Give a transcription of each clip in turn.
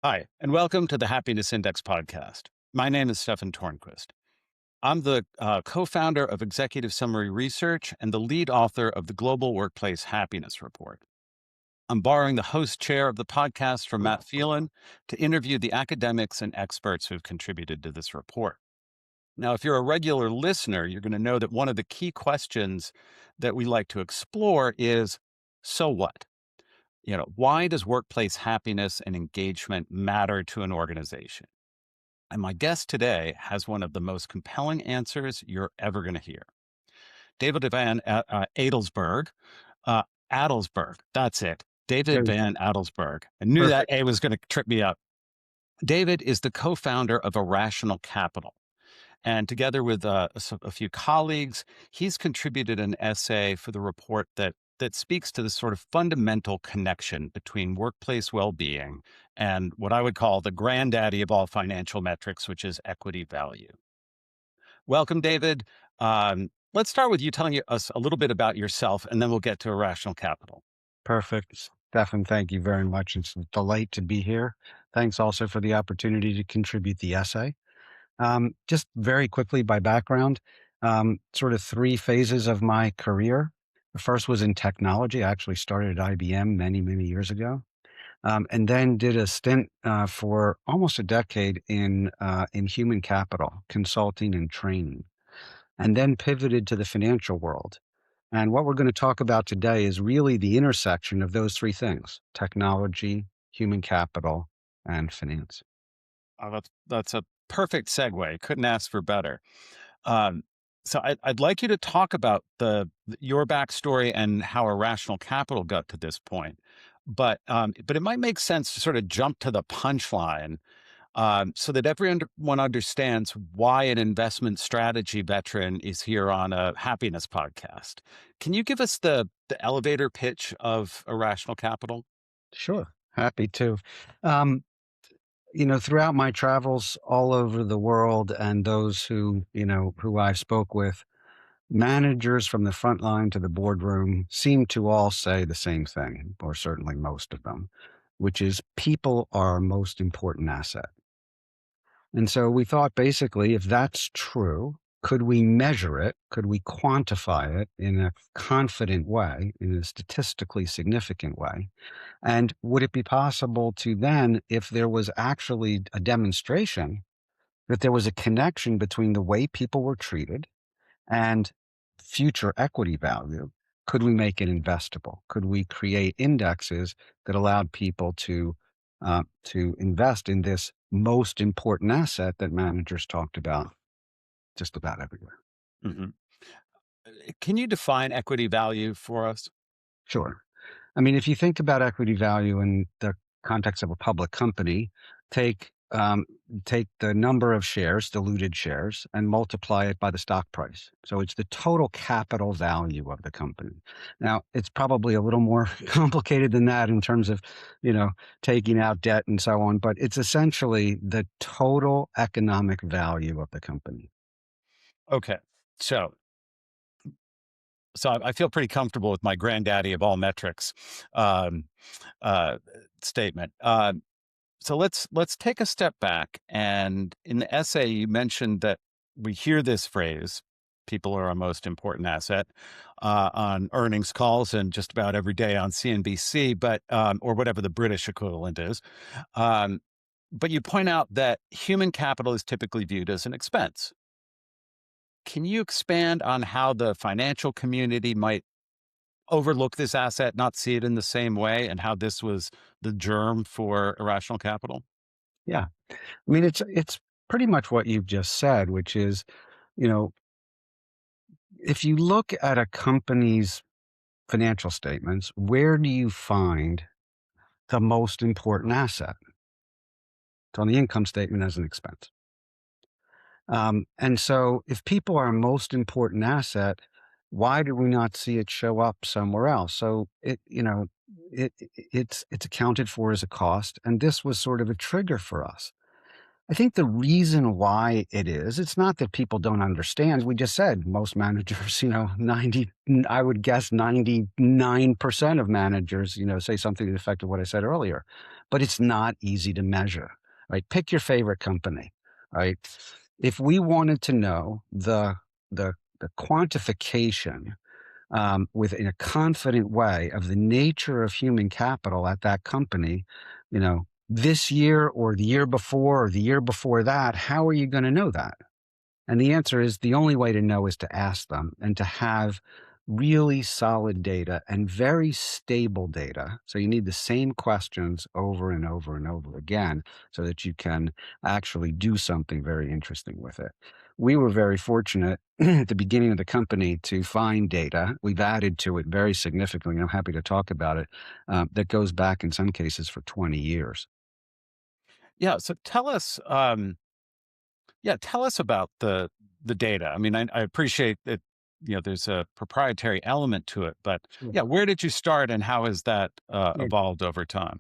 Hi, and welcome to the Happiness Index podcast. My name is Stefan Tornquist. I'm the co founder of Executive Summary Research and the lead author of the Global Workplace Happiness Report. I'm borrowing the host chair of the podcast from Matt Phelan to interview the academics and experts who've contributed to this report. Now, if you're a regular listener, you're going to know that one of the key questions that we like to explore is so what? Why does workplace happiness and engagement matter to an organization? And my guest today has one of the most compelling answers you're ever going to hear. David Van Adelsberg, uh, Adelsberg, that's it. David Good. Van Adelsberg. I knew that Perfect. A was going to trip me up. David is the co founder of Irrational Capital. And together with a few colleagues, he's contributed an essay for the report that speaks to the sort of fundamental connection between workplace well-being and what I would call the granddaddy of all financial metrics, which is equity value. Welcome, David. Let's start with you telling us a little bit about yourself, and then we'll get to Irrational Capital. Perfect. Stefan, thank you very much. It's a delight to be here. Thanks also for the opportunity to contribute the essay. Just very quickly by background, sort of three phases of my career. The first was in technology. I actually started at IBM many, many years ago, and then did a stint for almost a decade in human capital consulting and training, and then pivoted to the financial world. And what we're going to talk about today is really the intersection of those three things: technology, human capital, and finance. That's a perfect segue. Couldn't ask for better. Um, so I'd like you to talk about your backstory and how Irrational Capital got to this point. But it might make sense to sort of jump to the punchline, so that everyone understands why an investment strategy veteran is here on a happiness podcast. Can you give us the elevator pitch of Irrational Capital? Sure. Happy to. Um, throughout my travels all over the world and those who I spoke with, managers from the front line to the boardroom seem to all say the same thing, or certainly most of them, which is people are our most important asset. And so we thought basically, if that's true, could we measure it? Could we quantify it in a confident way, in a statistically significant way? And would it be possible to then, if there was actually a demonstration that there was a connection between the way people were treated and future equity value, could we make it investable? Could we create indexes that allowed people to invest in this most important asset that managers talked about just about everywhere? Mhm. Can you define equity value for us? Sure. I mean, if you think about equity value in the context of a public company, take take the number of shares, diluted shares, and multiply it by the stock price. So it's the total capital value of the company. Now, it's probably a little more complicated than that in terms of, you know, taking out debt and so on, but it's essentially the total economic value of the company. Okay. So so I feel pretty comfortable with my granddaddy of all metrics um, uh, statement. So let's take a step back. And in the essay, you mentioned that we hear this phrase, "People are our most important asset," on earnings calls and just about every day on CNBC, but or whatever the British equivalent is. Um, but you point out that human capital is typically viewed as an expense. Can you expand on how the financial community might overlook this asset, not see it in the same way, and how this was the germ for irrational capital? Yeah. I mean, it's pretty much what you've just said, which is, you know, if you look at a company's financial statements, where do you find the most important asset? It's on the income statement as an expense. And so if people are a most important asset, why do we not see it show up somewhere else? So it's accounted for as a cost. And this was sort of a trigger for us. I think the reason why it is, it's not that people don't understand. We just said most managers, 90, I would guess 99% of managers, say something to the effect of what I said earlier, but it's not easy to measure, right? Pick your favorite company, right? If we wanted to know the quantification within a confident way of the nature of human capital at that company, this year or the year before or the year before that, how are you going to know that? And the answer is the only way to know is to ask them and to have really solid data and very stable data. So you need the same questions over and over and over again so that you can actually do something very interesting with it. We were very fortunate at the beginning of the company to find data. We've added to it very significantly, and I'm happy to talk about it, that goes back in some cases for 20 years. Yeah. So tell us about the data. I mean, I appreciate that, there's a proprietary element to it, but Sure. yeah, where did you start and how has that Yeah. evolved over time?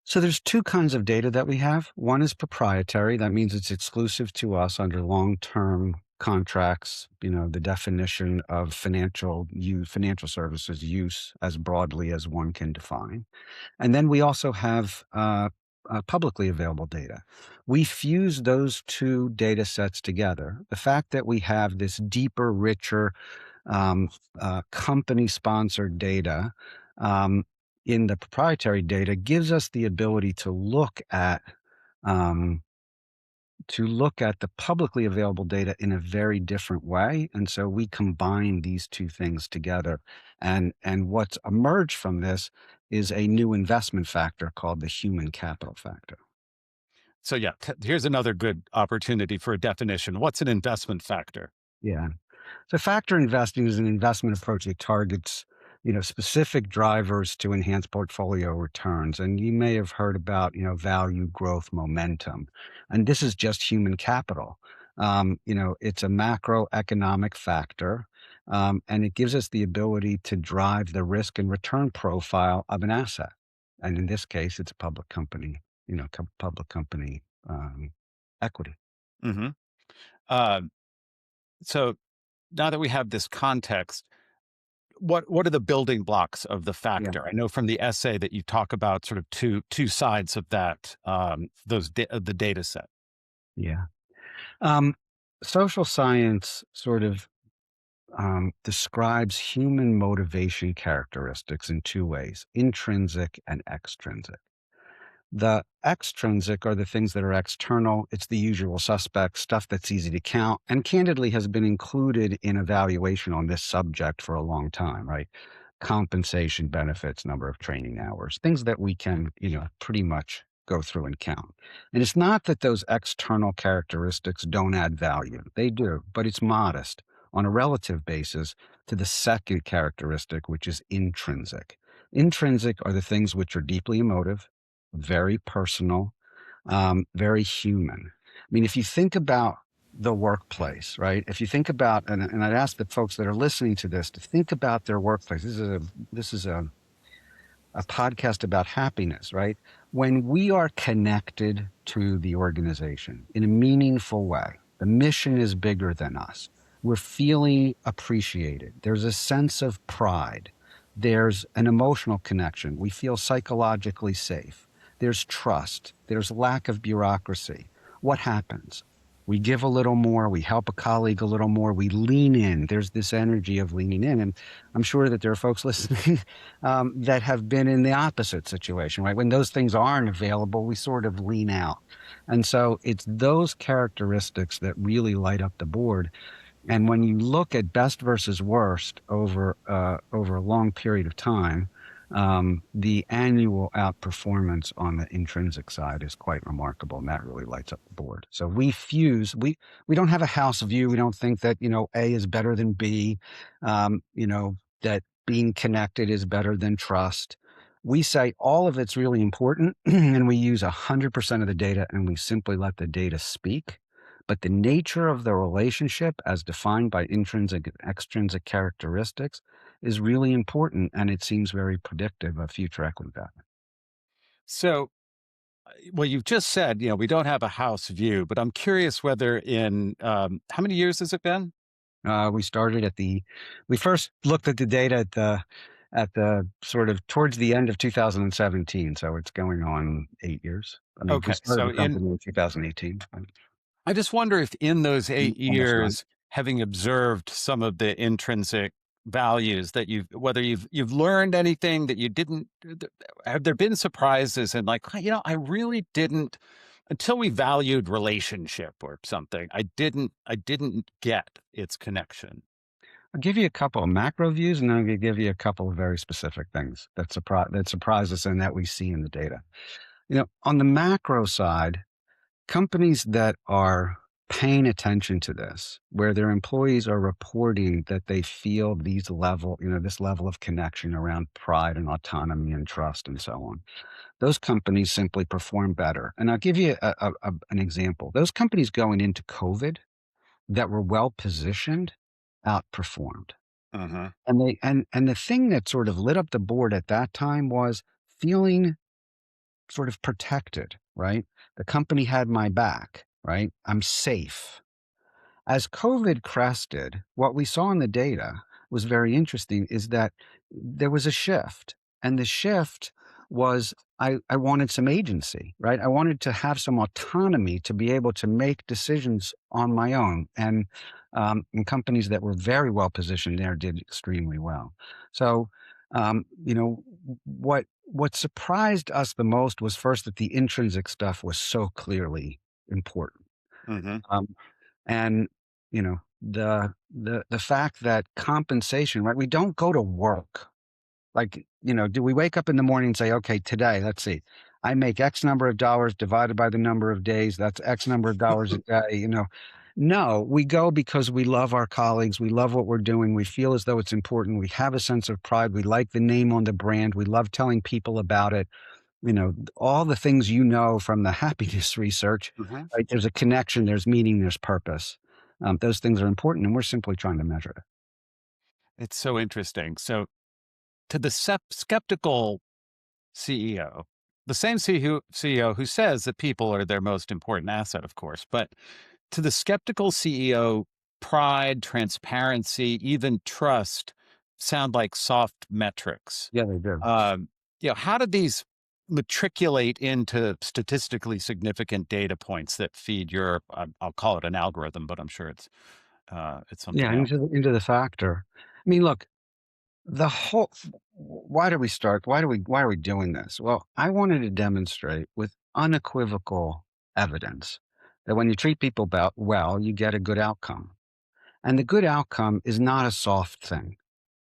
So there's two kinds of data that we have. One is proprietary. That means it's exclusive to us under long-term contracts, the definition of financial services use as broadly as one can define. And then we also have publicly available data. We fuse those two data sets together. The fact that we have this deeper, richer, um, company sponsored data um, in the proprietary data gives us the ability um, to look at the publicly available data in a very different way. And so we combine these two things together. And what's emerged from this is a new investment factor called the human capital factor. So yeah, here's another good opportunity for a definition. What's an investment factor? Yeah. So factor investing is an investment approach that targets, specific drivers to enhance portfolio returns. And you may have heard about, value, growth, momentum. And this is just human capital. It's a macroeconomic factor, and it gives us the ability to drive the risk and return profile of an asset. And in this case, it's a public company, public company equity. Hmm. Uh, so now that we have this context, what are the building blocks of the Yeah. factor? I know from the essay that you talk about sort of two sides of that, of the data set. Yeah. Um, Social science sort of describes human motivation characteristics in two ways: intrinsic and extrinsic. The extrinsic are the things that are external. It's the usual suspects, stuff that's easy to count, and candidly has been included in evaluation on this subject for a long time, right? Compensation, benefits, number of training hours, things that we can, pretty much go through and count. And it's not that those external characteristics don't add value. They do, but it's modest on a relative basis to the second characteristic, which is intrinsic. Intrinsic are the things which are deeply emotive, very personal, very human. I mean, if you think about the workplace, right? If you think about, and I'd ask the folks that are listening to this to think about their workplace. This is a podcast about happiness, right? When we are connected to the organization in a meaningful way, the mission is bigger than us. We're feeling appreciated. There's a sense of pride. There's an emotional connection. We feel psychologically safe. There's trust. There's lack of bureaucracy. What happens? We give a little more. We help a colleague a little more. We lean in. There's this energy of leaning in. And I'm sure that there are folks listening that have been in the opposite situation, right? When those things aren't available, we sort of lean out. And so it's those characteristics that really light up the board. And when you look at best versus worst over a long period of time, the annual outperformance on the intrinsic side is quite remarkable, and that really lights up the board. So we don't have a house view. We don't think that A is better than B, that being connected is better than trust. We say all of it's really important, and we use 100% of the data, and we simply let the data speak. But the nature of the relationship, as defined by intrinsic and extrinsic characteristics, is really important, and it seems very predictive of future equity value. So well, you've just said, we don't have a house view, but I'm curious whether in how many years has it been? We started we first looked at the data at the sort of towards the end of 2017. So it's going on 8 years. I mean, we Okay, started so the in company in 2018. I just wonder if in those eight Almost nine. years, having observed some of the intrinsic values that whether you've learned anything that you didn't, have there been surprises and like, I really didn't, until we valued relationship or something, I didn't get its connection. I'll give you a couple of macro views, and then I'm going to give you a couple of very specific things that surprise us and that we see in the data. On the macro side, companies that are paying attention to this, where their employees are reporting that they feel this level of connection around pride and autonomy and trust and so on, those companies simply perform better. And I'll give you an example. Those companies going into COVID that were well positioned outperformed. Uh-huh. And the thing that sort of lit up the board at that time was feeling sort of protected, right? The company had my back, right? I'm safe. As COVID crested, what we saw in the data was very interesting is that there was a shift. And the shift was I wanted some agency, right? I wanted to have some autonomy to be able to make decisions on my own. And companies that were very well positioned there did extremely well. So, what surprised us the most was first that the intrinsic stuff was so clearly important. Hmm. Um, and the fact that compensation, right? We don't go to work. Like, do we wake up in the morning and say, okay, today, let's see, I make X number of dollars divided by the number of days. That's X number of dollars a day. No, we go because we love our colleagues. We love what we're doing. We feel as though it's important. We have a sense of pride. We like the name on the brand. We love telling people about it. All the things from the happiness research, Hmm. right? There's a connection, there's meaning, there's purpose. Those things are important, and we're simply trying to measure it. It's so interesting. So to the skeptical CEO, the same CEO who says that people are their most important asset, of course, but to the skeptical CEO, pride, transparency, even trust sound like soft metrics. Yeah, they do. Um, how do these matriculate into statistically significant data points that feed your, I'll call it an algorithm, but I'm sure it's Yeah, something else. into the factor. I mean, look, the whole why do we start? Why are we doing this? Well, I wanted to demonstrate with unequivocal evidence that when you treat people well, you get a good outcome. And the good outcome is not a soft thing.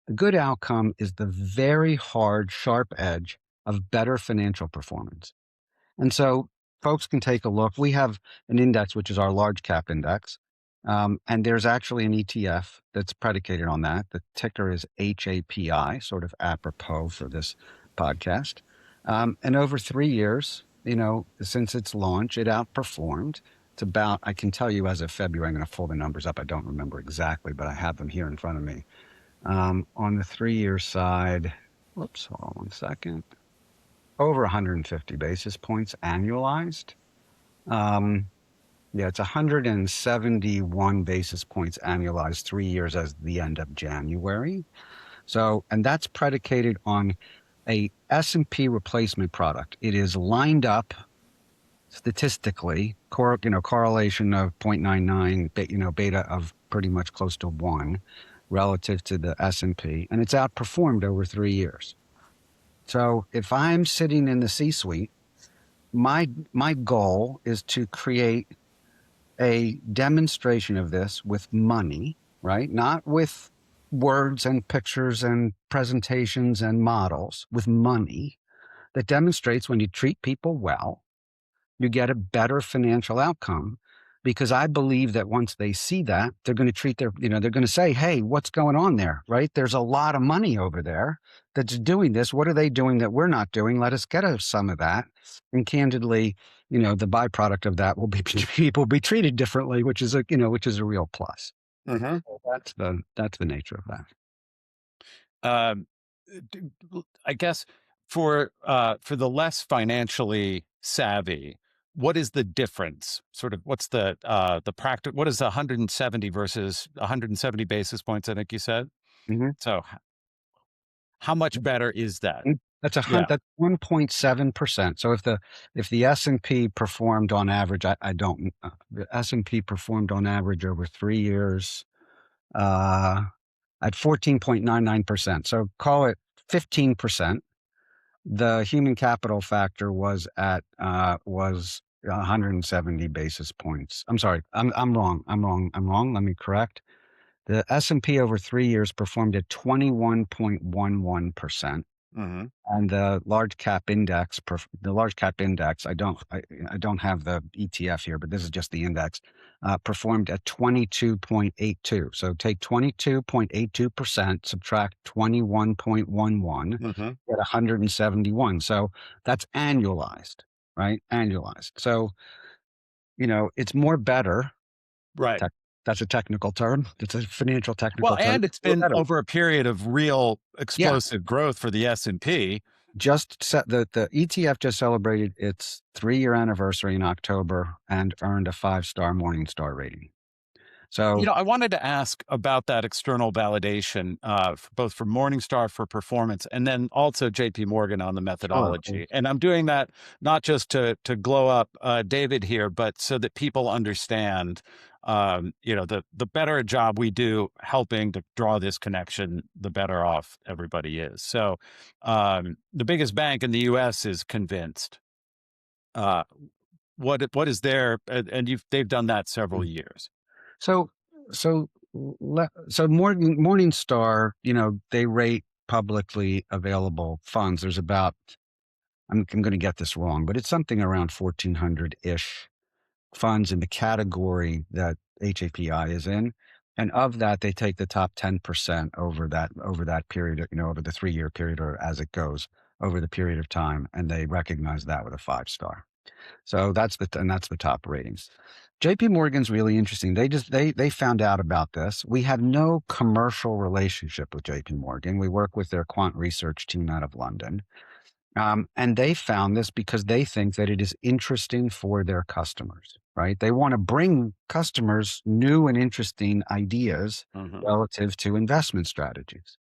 The good outcome is the very hard, sharp edge of better financial performance. And so folks can take a look. We have an index, which is our large cap index. And there's actually an ETF that's predicated on that. The ticker is HAPI, sort of apropos for this podcast. And over 3 years, since its launch, it outperformed. It's about, I can tell you as of February, I'm going to pull the numbers up. I don't remember exactly, but I have them here in front of me. On the 3 year side, whoops, hold on one second, over 150 basis points annualized. Um, yeah, it's 171 basis points annualized 3 years as the end of January. So, and that's predicated on a S&P replacement product. It is lined up statistically, correlation of 0.99, beta of pretty much close to 1 relative to the S&P, and it's outperformed over 3 years. So if I'm sitting in the C-suite, my goal is to create a demonstration of this with money, right? Not with words and pictures and presentations and models, with money that demonstrates when you treat people well, you get a better financial outcome. Because I believe that once they see that, they're going to they're going to say, hey, what's going on there, right? There's a lot of money over there that's doing this. What are they doing that we're not doing? Let us get us some of that. And candidly, the byproduct of that will be people be treated differently, which is a real plus. Hmm. So that's the nature of that. Um, I guess for the less financially savvy, what is the difference? Sort of what's the practice? What is 170 versus 170 basis points? I think you said. Mhm. So how much better is that? That's Yeah. that's 1.7%. So if the S&P performed on average, I don't the S&P performed on average over 3 years, uh, at 14.99%. So call it 15%. The human capital factor was 170 basis points. I'm sorry. I'm wrong. I'm wrong. Let me correct. The S&P over 3 years performed at 21.11%. Hmm. And the large cap index, I don't have the ETF here, but this is just the index, performed at 22.82. So take 22.82%, subtract 21.11, Hmm. get 171. So that's annualized, right? Annualized. So, it's more better. Right. Tech, that's a technical term. It's a financial Well, technical term. and It's it's more been better. over a period of real Yeah. explosive growth for the S&P. Just set the ETF just celebrated its 3-year anniversary in October and earned a 5-star Morningstar rating. So, I wanted to ask about that external validation, both for Morningstar for performance, and then also JP Morgan on the sure. methodology. And I'm doing that not just to glow up David here, but so that people understand, the better a job we do helping to draw this connection, the better off everybody is. So, the biggest bank in the U.S. is convinced. Uh, what is there, and they've done that several years. So so so Morningstar, they rate publicly available funds. There's about I'm going to get this wrong, but it's something around 1,400 ish funds in the category that HAPI is in. And of that, they take the top 10% over that period, over the 3-year period or as it goes over the period of time, and they recognize that with a 5-star. So that's the top ratings. JP Morgan's really interesting. They found out about this. We have no commercial relationship with JP Morgan. We work with their quant research team out of London. And they found this because they think that it is interesting for their customers, right? They want to bring customers new and interesting ideas Hmm. relative to investment strategies.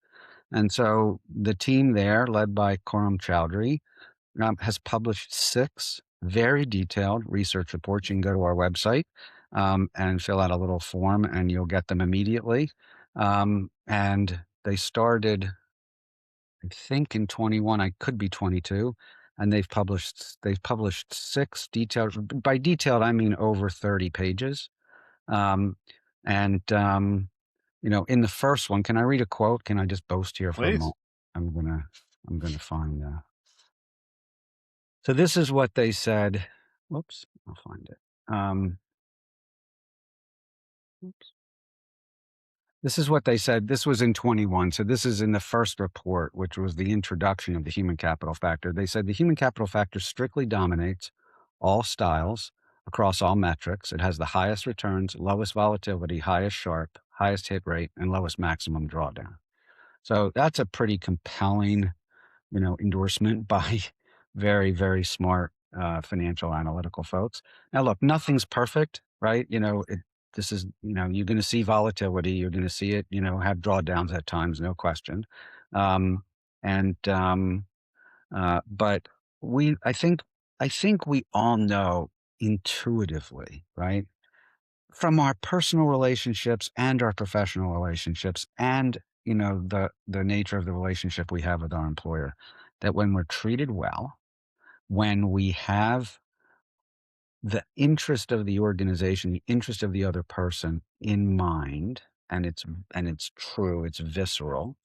And so the team there, led by Khurram Chowdhury, has published 6 very detailed research reports. You can go to our website and fill out a little form, and you'll get them immediately. And they started, I think, in 21. I could be 22, and they've published 6 detailed. By detailed, I mean over 30 pages. Um, and in the first one, can I read a quote? Can I just boast here for a Please. moment? I'm gonna I'm gonna find. So this is what they said. Whoops, I'll find it. Whoops. This is what they said. This was in 21. So this is in the first report, which was the introduction of the human capital factor. They said the human capital factor strictly dominates all styles across all metrics. It has the highest returns, lowest volatility, highest Sharpe, highest hit rate, and lowest maximum drawdown. So that's a pretty compelling endorsement by very, very smart financial analytical folks. Now, look, nothing's perfect, right? This is, you're going to see volatility. You're going to see it, have drawdowns at times, no question. Um, and but I think we all know intuitively, right? From our personal relationships and our professional relationships and the nature of the relationship we have with our employer, that when we're treated well, when we have the interest of the organization, the interest of the other person in mind, and it's true, it's visceral,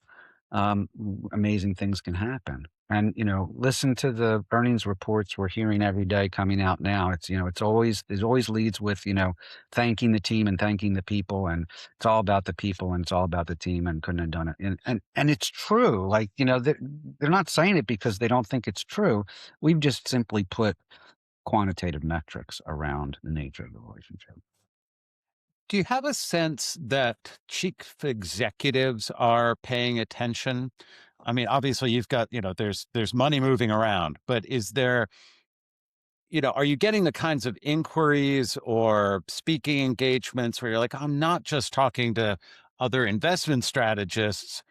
amazing things can happen. And listen to the earnings reports we're hearing every day coming out now. It always leads with thanking the team and thanking the people, and it's all about the people and it's all about the team and couldn't have done it. And it's true. Like they're not saying it because they don't think it's true. We've just simply put quantitative metrics around the nature of the relationship. Do you have a sense that chief executives are paying attention? I mean, obviously you've got, there's money moving around, but is there are you getting the kinds of inquiries or speaking engagements where you're like, I'm not just talking to other investment strategists,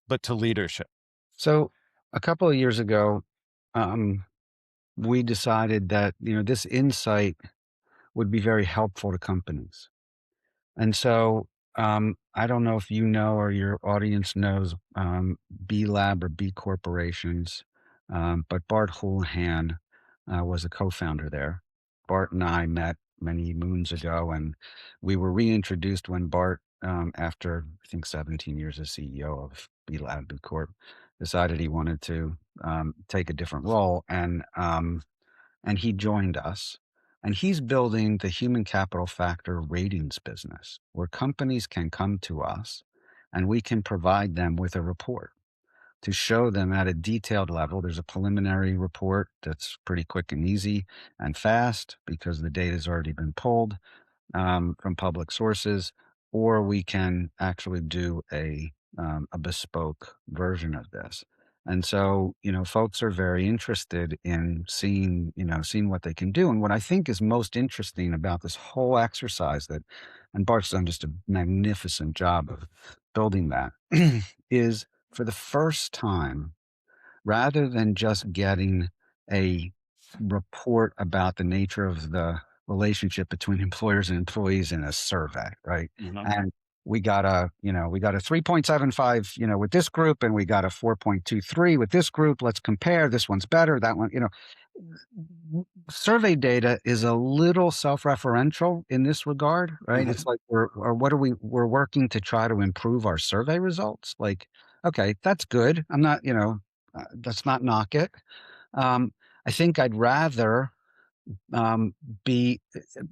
but to leadership? So a couple of years ago, um, we decided that this insight would be very helpful to companies. And so, I don't know if you know or your audience knows B Lab or B corporations, but Bart Houlihan was a co-founder there. Bart and I met many moons ago, and we were reintroduced when Bart, after I think 17 years as CEO of B Lab B Corp, decided he wanted to take a different role, and he joined us. And he's building the human capital factor ratings business where companies can come to us and we can provide them with a report to show them at a detailed level. There's a preliminary report that's pretty quick and easy and fast because the data has already been pulled from public sources, or we can actually do a bespoke version of this. And so, folks are very interested in seeing what they can do. And what I think is most interesting about this whole exercise and Bart's done just a magnificent job of building that, is for the first time, rather than just getting a report about the nature of the relationship between employers and employees in a survey, right? Mhm. And we got a 3.75, with this group, and we got a 4.23 with this group. Let's compare. This one's better. That one, survey data is a little self-referential in this regard, right? It's Mhm. like we're working to try to improve our survey results. Like, okay, that's good. I'm not, let's not knock it. Um, I think um, be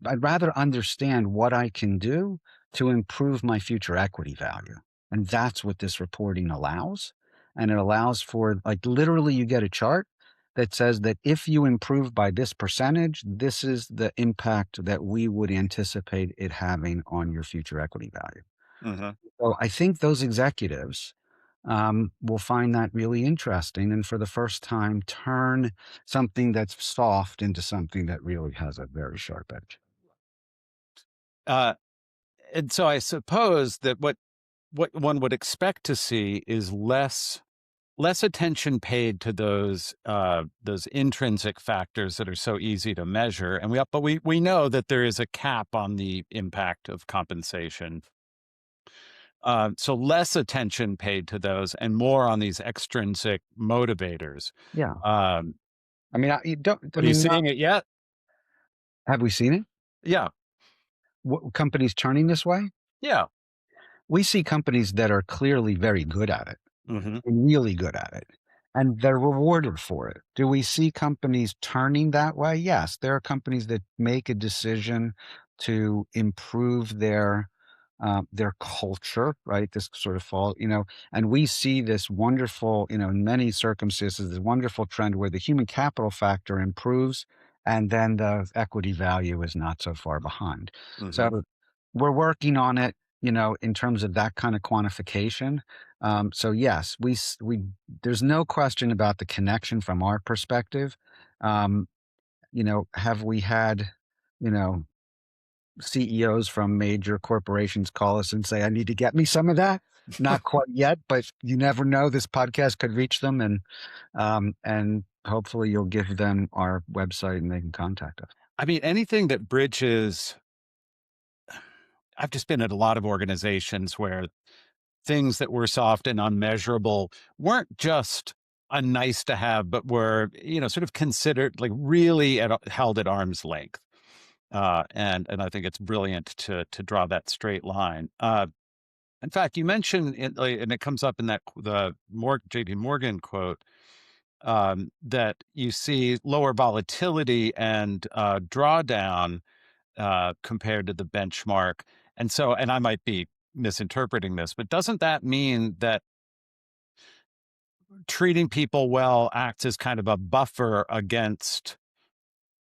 I'd rather understand what I can do to improve my future equity value. And that's what this reporting allows. And it allows for, like, literally you get a chart that says that if you improve by this percentage, this is the impact that we would anticipate it having on your future equity value. Mhm. So I think those executives will find that really interesting, and for the first time, turn something that's soft into something that really has a very sharp edge. Uh, and so I suppose that what one would expect to see is less attention paid to those intrinsic factors that are so easy to measure, and we know that there is a cap on the impact of compensation. So less attention paid to those and more on these extrinsic motivators. Yeah, Um, I mean, you don't. I are you mean, seeing it yet? have we seen it? Yeah, Companies turning this way? yeah. We see companies that are clearly very good at it. Hmm. Really good at it, and they're rewarded for it. Do we see companies turning that way? Yes, there are companies that make a decision to improve their culture, right? This sort of fall, and we see this wonderful, in many circumstances, this wonderful trend where the human capital factor improves, and then the equity value is not so far behind. Hmm. So we're working on it, in terms of that kind of quantification. So yes, there's no question about the connection from our perspective. Um, have we had, you know, CEOs from major corporations call us and say, I need to get me some of that? Not quite yet, but you never know. This podcast could reach them, and hopefully you'll give them our website and they can contact us. I mean, anything that bridges. I've just been at a lot of organizations where things that were soft and unmeasurable weren't just a nice to have, but were, sort of considered like really held at arm's length. And I think it's brilliant to draw that straight line. In fact, you mentioned it, like, and it comes up in the J.P. Morgan quote, that you see lower volatility and drawdown compared to the benchmark. And I might be misinterpreting this, but doesn't that mean that treating people well acts as kind of a buffer against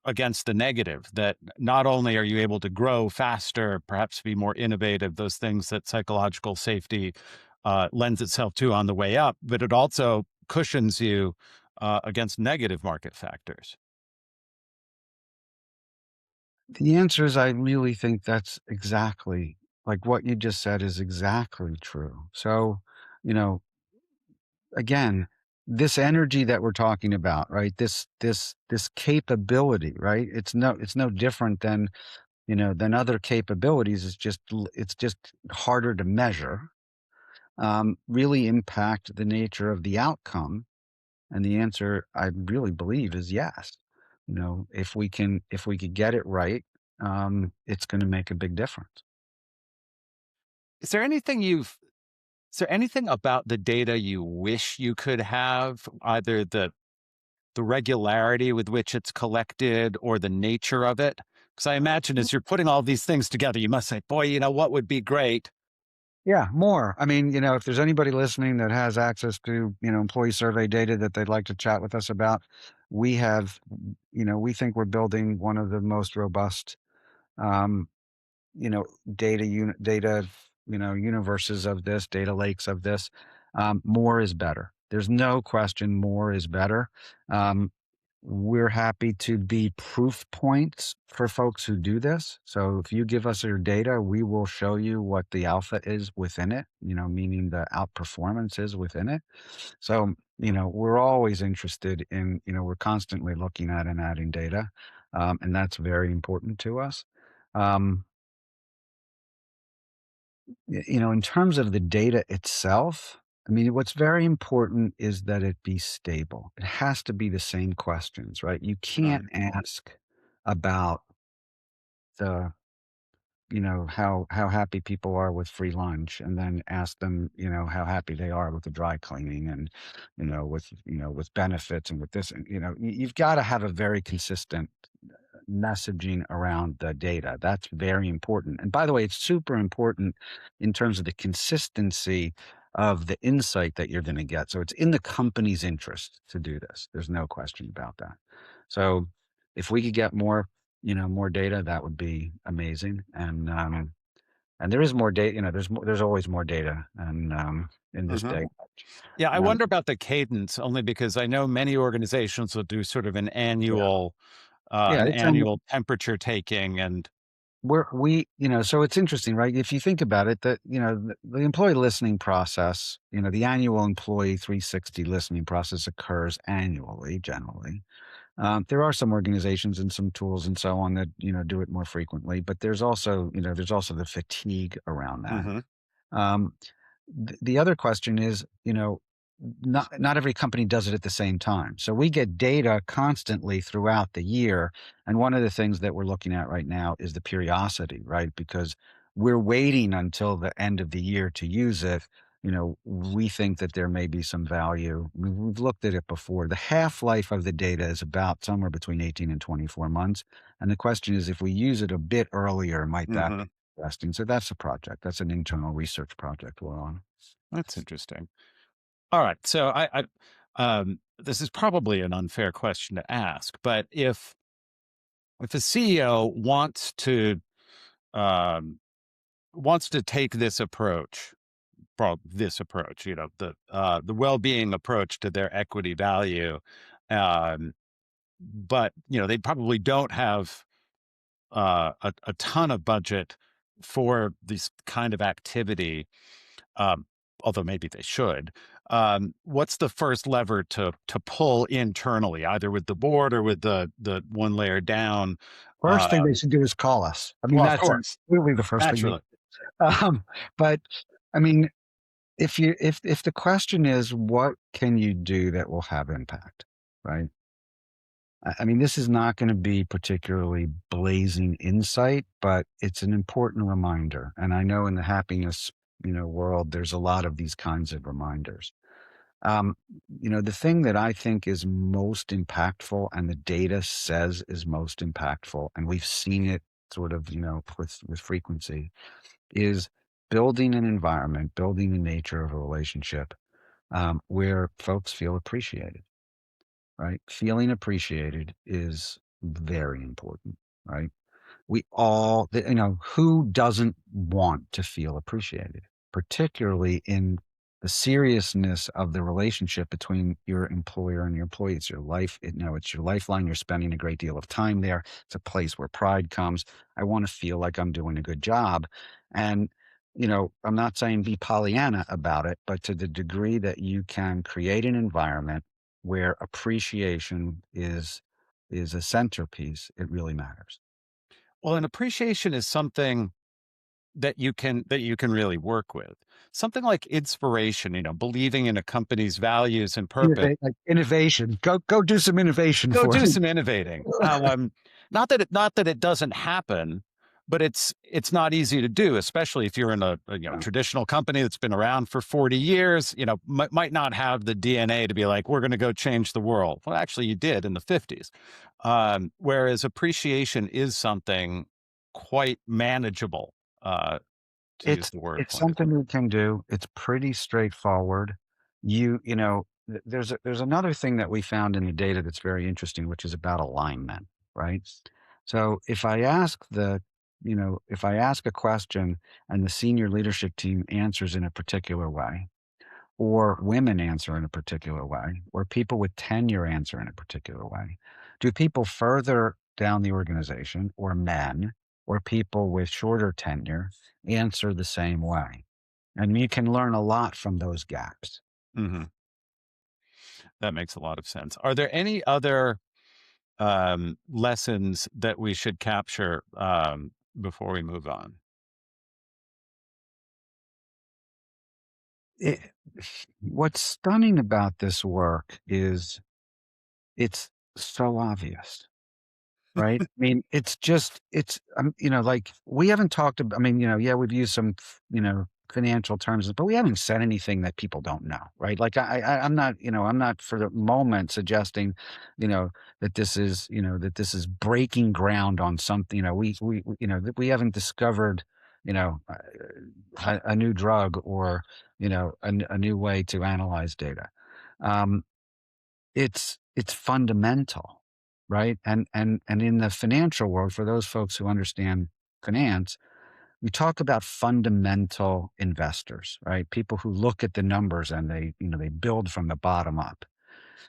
the negative, that not only are you able to grow faster, perhaps be more innovative, those things that psychological safety lends itself to on the way up, but it also cushions you against negative market factors? The answer is I really think that's exactly like what you just said is exactly true. So, you know, again, this energy that we're talking about, right? This capability, right? It's no different than, than other capabilities. It's just harder to measure. Really impact the nature of the outcome. And the answer, I really believe, is yes. If we could get it right, it's going to make a big difference. Is there anything you've is there anything about the data you wish you could have, either the regularity with which it's collected or the nature of it? Because I imagine as you're putting all these things together, you must say, boy, what would be great? Yeah, more. I mean, if there's anybody listening that has access to, employee survey data that they'd like to chat with us about, we have, we think we're building one of the most robust, um, you know, data, universes of this, data lakes of this. More is better. There's no question more is better. Um, we're happy to be proof points for folks who do this. So if you give us your data, we will show you what the alpha is within it, meaning the outperformance is within it. So, we're always interested in, we're constantly looking at and adding data. And that's very important to us. Um, in terms of the data itself, I mean, what's very important is that it be stable. It has to be the same questions, right? You can't Mm, ask about the, how happy people are with free lunch and then ask them, how happy they are with the dry cleaning and, with benefits and with this, and, you've got to have a very consistent messaging around the data. That's very important. And by the way, it's super important in terms of the consistency of the insight that you're going to get. So it's in the company's interest to do this. There's no question about that. So if we could get more, more data, that would be amazing. And there is more data, there's always more data and in this mhm. day. Yeah, I Um, wonder about the cadence only because I know many organizations will do sort of yeah. Yeah, an it's annual temperature taking and so it's interesting, right? If you think about it, that, the employee listening process, the annual employee 360 listening process occurs annually, generally. There are some organizations and some tools and so on that, do it more frequently, but there's also the fatigue around that. mhm, Um, the other question is, not every company does it at the same time. So we get data constantly throughout the year, and one of the things that we're looking at right now is the periodicity, right? Because we're waiting until the end of the year to use it. We think that there may be some value. We've looked at it before. The half life of the data is about somewhere between 18 and 24 months. And the question is, if we use it a bit earlier, might that mhm. interesting. So that's a project. That's an internal research project we're on. That's interesting. Alright, so this is probably an unfair question to ask, but if a CEO um, wants to take this approach, the well-being approach to their equity value, um, but, they probably don't have a ton of budget for this kind of activity, um, although maybe they should. What's the first lever to pull internally, either with the board or with the one layer down? First thing they Um, should do is call us. I mean, well, of that's course, really the first thing they naturally. but I mean, if the question is what can you do that will have impact, right? I mean, this is not gonna be particularly blazing insight, but it's an important reminder. And I know in the happiness, world, there's a lot of these kinds of reminders. Um, the thing that I think is most impactful and the data says is most impactful, and we've seen it sort of, with frequency, is building an environment, building the nature of a relationship where folks feel appreciated, right? Feeling appreciated is very important, right? Who doesn't want to feel appreciated, particularly in the seriousness of the relationship between your employer and your employee. It's your life. It's your lifeline. You're spending a great deal of time there. It's a place where pride comes. I want to feel like I'm doing a good job. And, I'm not saying be Pollyanna about it, but to the degree that you can create an environment where appreciation is a centerpiece, it really matters. Well, and appreciation is something that you can really work with. Something like inspiration, believing in a company's values and purpose. Innovation. Go do some innovation Go for do me. some innovating. Not that it doesn't happen, but it's not easy to do, especially if you're in a No. traditional company that's been around for 40 years. Might not have the DNA to be like, we're going to go change the world. Well, actually, you did in the 50s. Whereas appreciation is something quite manageable, to use It's the word it's for it. something we can do. It's pretty straightforward. There's another thing that we found in the data that's very interesting, which is about alignment, right? So if I ask a question and the senior leadership team answers in a particular way, or women answer in a particular way, or people with tenure answer in a particular way? Do people further down the organization, or men, or people with shorter tenure answer the same way? And you can learn a lot from those gaps. Mhm. That makes a lot of sense. Are there any other lessons that we should capture before we move on? It, what's stunning about this work is it's so obvious. Right? I mean, like, we haven't talked about, I mean, yeah, we've used some, financial terms, but we haven't said anything that people don't know, right? Like, I'm not for the moment suggesting, that this is breaking ground on something, that we haven't discovered, you know, a new drug or, a new way to analyze data. Um, it's fundamental, right? And in the financial world, for those folks who understand finance, we talk about fundamental investors, right? People who look at the numbers and they build from the bottom up.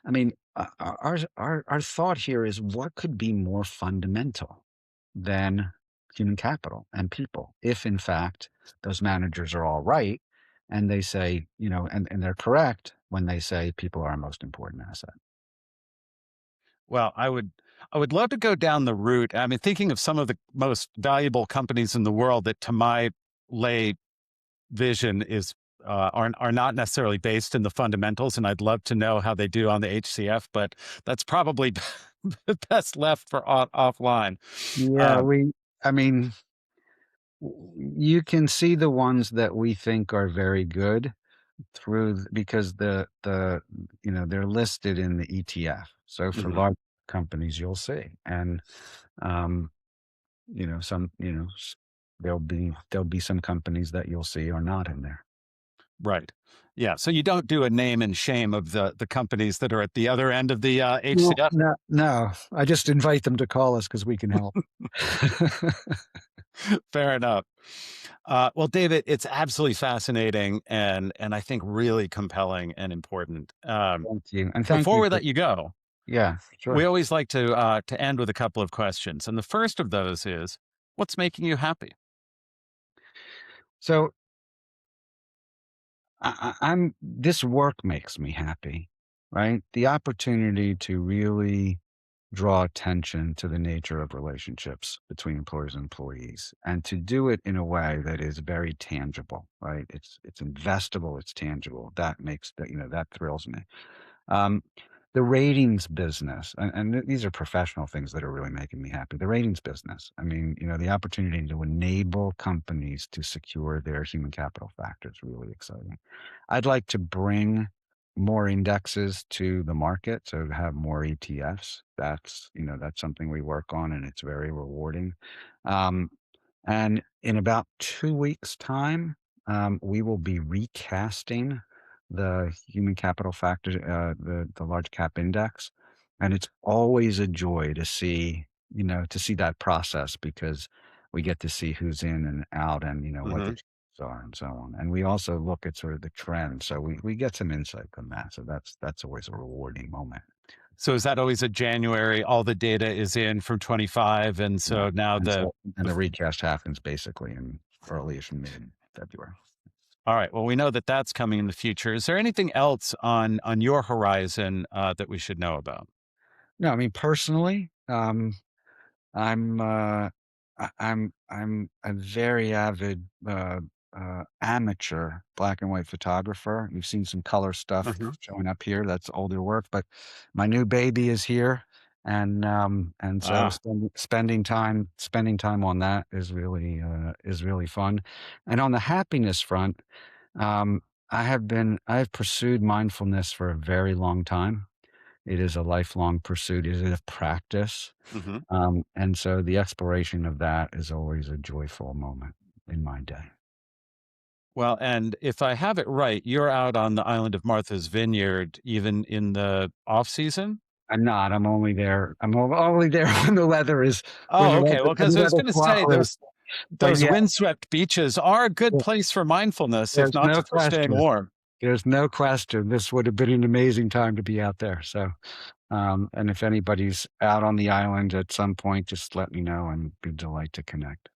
I mean, our thought here is what could be more fundamental than human capital and people, if in fact those managers are all right and they say, and they're correct when they say people are our most important asset. Well, I would love to go down the route. I mean, thinking of some of the most valuable companies in the world that, to my lay vision, are not necessarily based in the fundamentals, and I'd love to know how they do on the HCF, but that's probably best left for offline. Yeah, Um, I mean, you can see the ones that we think are very good because they're listed in the ETF. So for mhm. large companies, you'll see, and um, some there'll be some companies that you'll see are not in there. Right. Yeah. So you don't do a name and shame of the companies that are at the other end of the No, HCF. no, no. I just invite them to call us because we can help. Fair enough. Well, David, it's absolutely fascinating and I think really compelling and important. Thank you, and thank Before you we for let you go, yeah, we sure. always like to end with a couple of questions, and the first of those is, what's making you happy? So I'm this work makes me happy, right? The opportunity to really draw attention to the nature of relationships between employers and employees, and to do it in a way that is very tangible, right? It's investable, it's tangible. That thrills me. Um, the ratings business, and these are professional things that are really making me happy. The ratings business. I mean, the opportunity to enable companies to secure their human capital factor is really exciting. I'd like to bring more indexes to the market, so to have more ETFs. That's something we work on, and it's very rewarding. Um, and in about 2 weeks' time, we will be recasting the human capital factor, the large cap index, and it's always a joy to see that process because we get to see who's in and out, and what the Hmm. changes are and so on. And we also look at sort of the trend. So we get some insight from that. So that's always a rewarding moment. So is that always a January, all the data is in from 25, and Yeah. so now And the recast happens basically in early-ish mid-February. all right, well, we know that that's coming in the future. Is there anything else on your horizon, that we should know about? No, I mean, personally, I'm, I'm a very avid, amateur black and white photographer. You've seen some color stuff Mhm. showing up here, that's older work, but my new baby is here, and so Ah, spending time on that is really fun. And on the happiness front, um, I've pursued mindfulness for a very long time. It is a lifelong pursuit. It is a practice. mhm. And so the exploration of that is always a joyful moment in my day. Well, and if I have it right, you're out on the island of Martha's Vineyard even in the off season? I'm not. Only there when Oh, okay. Well, when because the I was weather's gonna say cooperative. But those yeah, windswept beaches are a good there place for mindfulness, if there's not no just for staying question. warm. There's no question. This would have been an amazing time to be out there. So, and if anybody's out on the island at some point, just let me know and be delight to connect.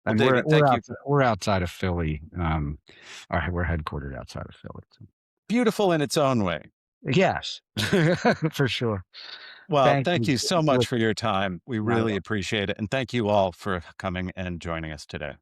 Well, And David, thank you. we're outside of Philly. We're headquartered outside of Philly. So. Beautiful in its own way. Yes, for sure. Well, Thank thank you. you so much for your time. We Not at really all. appreciate it. And thank you all for coming and joining us today.